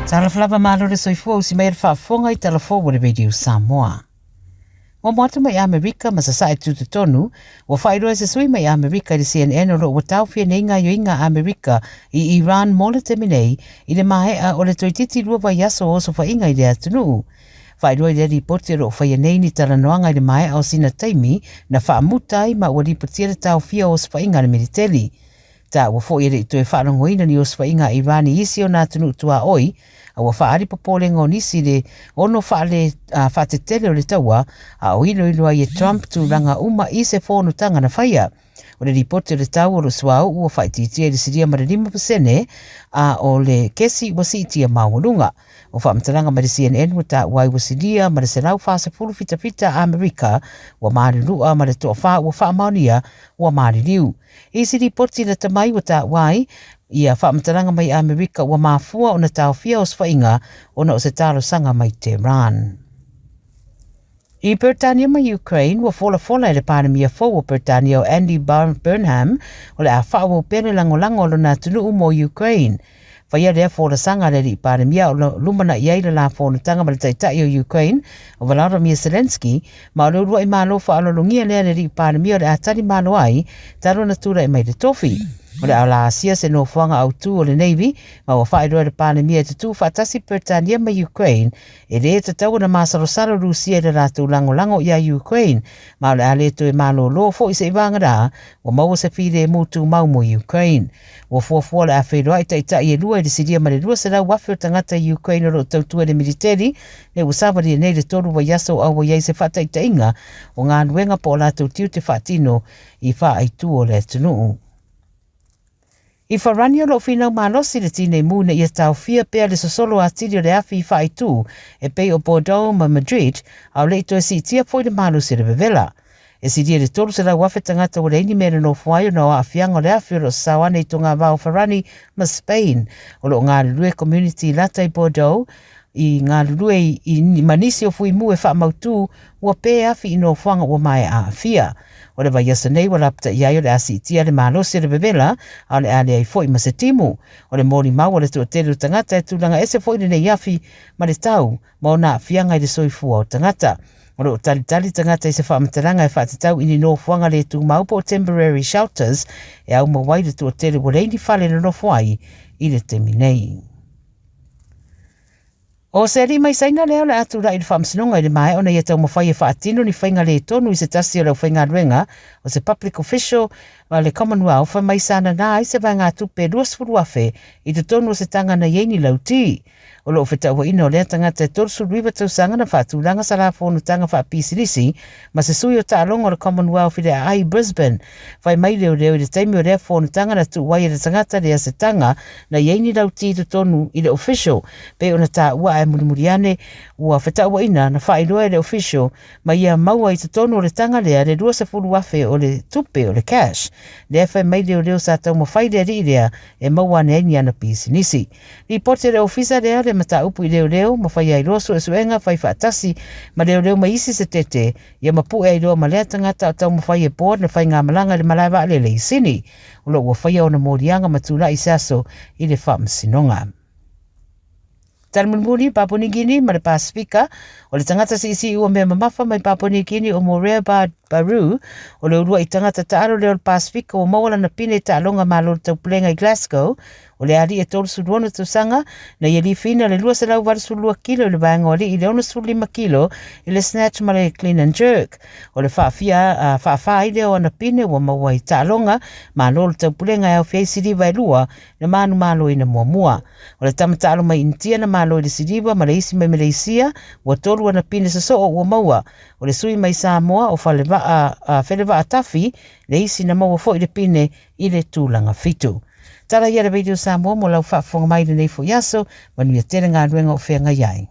Talaflava malo le soifua usi mai whaafonga I talafo wa le Radio Samoa. Wa moata mai Amerika ma sasa e tututonu, wa whairoa se sui mai Amerika I CNN o lo wa tauwhia ne inga yo inga Amerika I Iran mo le teminei I le mahea o le toititi rua wa yaso o so wha inga I le atunu. Whairoa I le ripoti o whaia nei ni talanoanga I le mahea o sina taimi na whaamutai ma wa ripotia le tauwhia o so wha inga le militeri. Ta wa fo ere to e whaanongoina ni o so wha inga Irani isi o na atunu tua oi, a wa whaari popole ngō nisi le ono whaale whaatetele o le taua a o ilo ai Trump tu ranga uma I se whono tanga na whaia. O le ripoti o le tau o lo suau ua whaititia le siria ma le 5% a o le kesi wa siitia maununga. O whaamtaranga ma le CNN wa ta wai wa siria ma le serau whaase fulu fita Amerika wa maari rua ma le toa wha wa whaamaunia wa maari liu. Isi ripoti le tamai wa ta wai ia whaamtaranga mai Amerika wa mafua o na tauwhia o swainga o na o se talo sanga mai Tehran. I Britania mai Ukraine wa fola le pandemia fo wa Britania o Andy Burnham o le a whaawo pere langolango o na tunu umo Ukraine. Whaia rea fola sanga le I pandemia o lumana iei le la fono tanga ma le taitai o Ukraine o Volodymyr Zelensky ma o le urua I malo wha alolungia lea le I pandemia o le atari malo ai taro na tura I mai le tofi. O le ala asia se no fuanga au tu o le Navy, ma wa whaeroa le pandemia te tu whatasi Britania ma Ukraine, e re te tau na masarosaro Rusia le ratu lango ia Ukraine, ma o le ale tu e malo lo fo I se iwanga rā, wa maua se whire mutu mau mo Ukraine. Wa fuafua le a whaeroa I taitai e lua I le siria ma le lua se lau wafi o tangata Ukraine o lo tautua le militeri, le usawari nei le toru wa yaso au wa iei se whataitainga, o ngā nuenga po la tau tiu te whatino I wha ai tu o le tunuu. I wharani o lo whinau malosi le tine muna I a tau fia pea le sosolo a tiri o le afi I whai tu e pei o Bordeaux ma Madrid au leito e si tia foi le malosi le bevela. E si dia le tolu se la wafe tangata o le ini mele no fuaio na o a fianga o le afi o lo sawane I tonga vau wharani ma Spain o lo ngā lulue community lata I Bordeaux I ngā lulue I manisi o fui mu e wha mautu ua pe afi I no fuanga o mai a fia. O le vai asa nei wala pata iai o le asi tia le malosi le bevela a le ale ai foi ma se timu. O le mori mau o le tuatele o tangata e tūlanga ese foi le nei afi ma le tau ma o nā fianga I le soifua o tangata. O le o talitali tangata I se whaamataranga e whaatatau ini no fuanga le tū mau po temporary shelters e au mawai le tuatele o reini whale na no fuai I le temi nei. O se ri mai saina leo le atu rai le whaamsinonga I le mai ona ia tau mawhai e whaatino ni whainga le tonu I se tasi o leo whainga ruenga o se public official ma le Commonwealth wha mai sana nā I se vai ngā tupe ruasfuru afe I te tonu o se tanga na yeini lauti. O lo whetau wa ina o lea tangata e torsu riwa tau sanga na whaatulanga sa la whonu tanga wha pisilisi ma se sui o tālonga o le Commonwealth I le ai Brisbane. Whai mai leo I le taimi o lea whonu tanga na tu wai e le tangata lea se tanga na yeini lauti te tonu I le official pe o na tā ua e murimuriane ua whetau wa ina na whailoa le official ma ia maua I te tonu o le tanga lea le rua se furu afe o le tupe o le cash. Lea whai mai leo sa tau mawhai lea ri lea e maua ne ni ana pisinisi. Ripote le ofisa lea le mata upu I leo ma whai ai rosu e suenga whai whaatasi ma leo ma isi se tete ia ma pu ai roa ma lea tangata o tau ma whai e board na whai ngā malanga le malaiwa le le sini. Ulo ua whai au na morianga ma tūla I saso I le whaamsinonga. Talmunmuri Papua New Guinea ma le Pasifika o le tangata si ua mea mamafa mai Papua New Guinea o Morea Baru o le urua I tangata taaro leo le Pasifika o mawala na pine taalonga malo le taupulenga I Glasgow o le ari e tolu suruona tausanga na ia lifina le lua se lau waru sulua kilo I le vaenga o li I le ona sulima kilo I le snatch ma le clean and jerk o le whaafaa I leo ana pine o maua I taalonga malo le taupulenga e au fiai siriva e lua na manu malo ina muamua o le tamatalo mai intia na malo I le siriva ma le isi mai Malaysia ua tolu ana pine sa soo ua maua o le sui mai Samoa o whelewaa tafi le isi na maua fo I le pine I le tūlanga fitu. Tara ia le Radio Samoa mo lau whaafonga mai le nei fo yaso, manuia tere ngā ruenga o whenga iai.